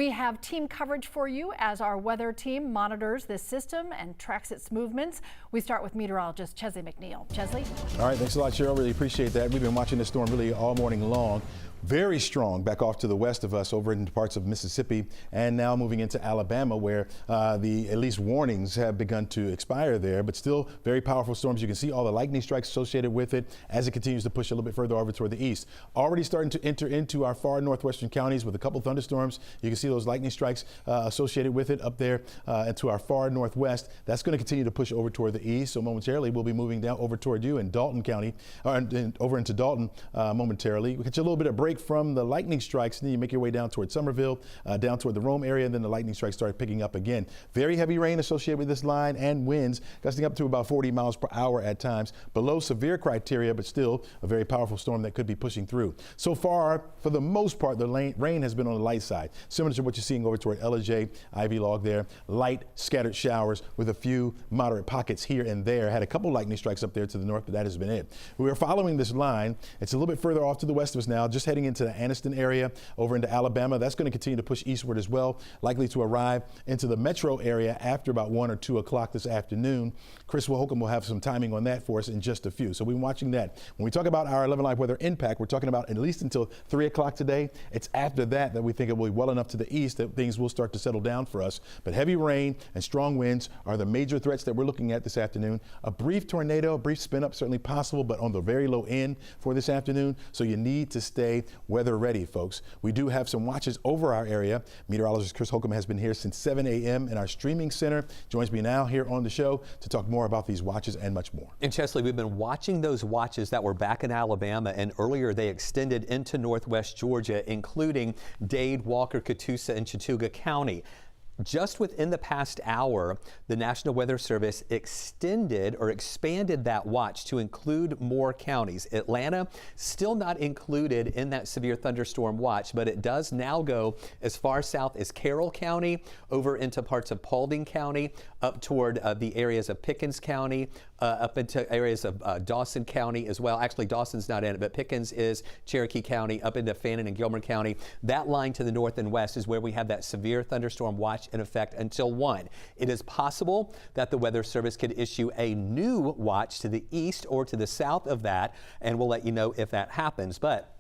We have team coverage for you as our weather team monitors this system and tracks its movements. We start with meteorologist Chesley McNeil. Chesley? All right, thanks a lot, Cheryl. Really appreciate that. We've been watching this storm really all morning long. Very strong back off to the west of us over into parts of Mississippi and now moving into Alabama where at least warnings have begun to expire there, but still very powerful storms. You can see all the lightning strikes associated with it as it continues to push a little bit further over toward the east. Already starting to enter into our far northwestern counties with a couple thunderstorms. You can see those lightning strikes associated with it up there into our far northwest. That's going to continue to push over toward the east. So momentarily we'll be moving down over toward you in Dalton County, or over into Dalton momentarily. We get you a little bit of break from the lightning strikes, and then you make your way down toward Somerville, down toward the Rome area, and then the lightning strikes start picking up again. Very heavy rain associated with this line and winds gusting up to about 40 miles per hour at times. Below severe criteria, but still a very powerful storm that could be pushing through. So far, for the most part, the rain has been on the light side, similar to what you're seeing over toward Ellijay, Ivy Log there. Light scattered showers with a few moderate pockets here and there. Had a couple lightning strikes up there to the north, but that has been it. We are following this line. It's a little bit further off to the west of us now, just heading into the Anniston area over into Alabama. That's going to continue to push eastward as well, likely to arrive into the metro area after about 1 or 2 o'clock this afternoon. Chris Holcomb will have some timing on that for us in just a few. So we've been watching that. When we talk about our 11 Live weather impact, we're talking about at least until 3 o'clock today. It's after that that we think it will be well enough to the east that things will start to settle down for us. But heavy rain and strong winds are the major threats that we're looking at this afternoon. A brief tornado, a brief spin up certainly possible, but on the very low end for this afternoon. So you need to stay weather ready, folks. We do have some watches over our area. Meteorologist Chris Holcomb has been here since 7 a.m. in our streaming center. Joins me now here on the show to talk more about these watches and much more. And Chesley, we've been watching those watches that were back in Alabama, and earlier they extended into northwest Georgia, including Dade, Walker, Catoosa, and Chattooga County. Just within the past hour, the National Weather Service extended or expanded that watch to include more counties. Atlanta still not included in that severe thunderstorm watch, but it does now go as far south as Carroll County, over into parts of Paulding County, up toward the areas of Pickens County, up into areas of Dawson County as well. Actually, Dawson's not in it, but Pickens is, Cherokee County, up into Fannin and Gilmer County. That line to the north and west is where we have that severe thunderstorm watch in effect until 1. It is possible that the Weather Service could issue a new watch to the east or to the south of that, and we'll let you know if that happens. But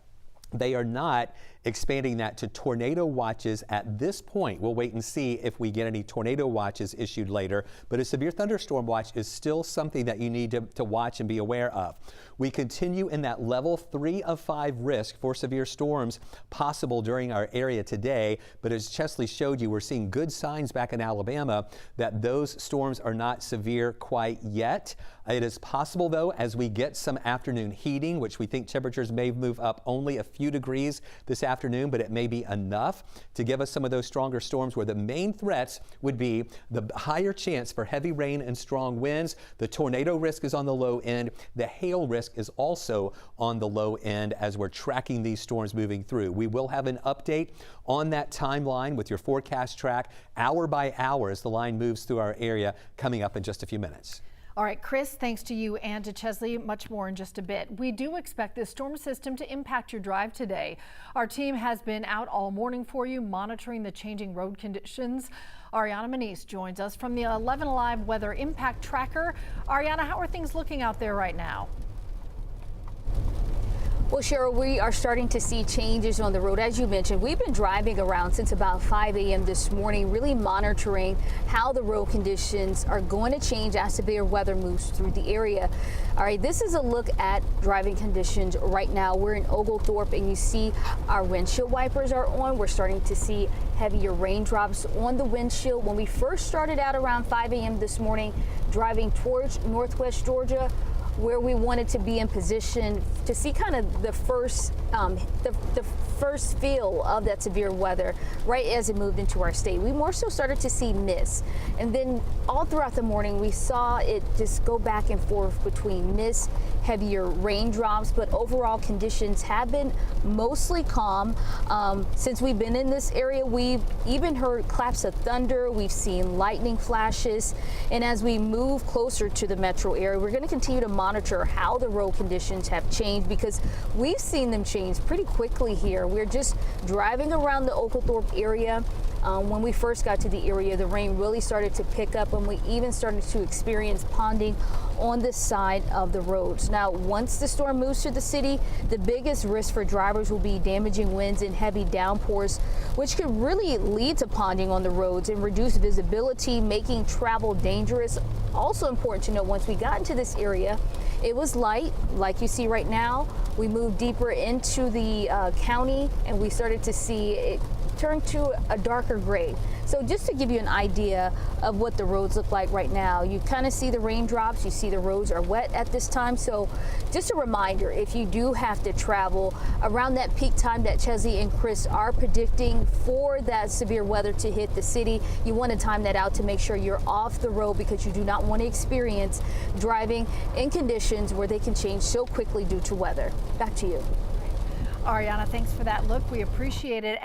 they are not expanding that to tornado watches at this point. We'll wait and see if we get any tornado watches issued later, but a severe thunderstorm watch is still something that you need to watch and be aware of. We continue in that level 3 of 5 risk for severe storms possible during our area today, but as Chesley showed you, we're seeing good signs back in Alabama that those storms are not severe quite yet. It is possible, though, as we get some afternoon heating, which we think temperatures may move up only a few degrees this afternoon, but it may be enough to give us some of those stronger storms where the main threats would be the higher chance for heavy rain and strong winds. The tornado risk is on the low end. The hail risk is also on the low end as we're tracking these storms moving through. We will have an update on that timeline with your forecast track hour by hour as the line moves through our area coming up in just a few minutes. All right, Chris, thanks to you and to Chesley. Much more in just a bit. We do expect this storm system to impact your drive today. Our team has been out all morning for you, monitoring the changing road conditions. Ariana Manise joins us from the 11 Alive Weather Impact Tracker. Ariana, how are things looking out there right now? Well, Cheryl, we are starting to see changes on the road. As you mentioned, we've been driving around since about 5 a.m. this morning, really monitoring how the road conditions are going to change as severe weather moves through the area. All right, this is a look at driving conditions right now. We're in Oglethorpe, and you see our windshield wipers are on. We're starting to see heavier raindrops on the windshield. When we first started out around 5 a.m. this morning, driving towards northwest Georgia, where we wanted to be in position to see kind of the first feel of that severe weather right as it moved into our state. We more so started to see mist, and then all throughout the morning we saw it just go back and forth between mist, heavier raindrops, but overall conditions have been mostly calm. Since we've been in this area, we've even heard claps of thunder, we've seen lightning flashes, and as we move closer to the metro area, we're going to continue to monitor how the road conditions have changed, because we've seen them change pretty quickly here. We're just driving around the Oglethorpe area. When we first got to the area, the rain really started to pick up, and we even started to experience ponding on this side of the roads. Now, once the storm moves through the city, the biggest risk for drivers will be damaging winds and heavy downpours, which could really lead to ponding on the roads and reduce visibility, making travel dangerous. Also important to note, once we got into this area, it was light, like you see right now. We moved deeper into the county, and we started to see it turn to a darker gray. So just to give you an idea of what the roads look like right now, you kind of see the raindrops, you see the roads are wet at this time. So just a reminder, if you do have to travel around that peak time that Chesley and Chris are predicting for that severe weather to hit the city, you want to time that out to make sure you're off the road, because you do not want to experience driving in conditions where they can change so quickly due to weather. Back to you. Ariana, thanks for that look. We appreciate it.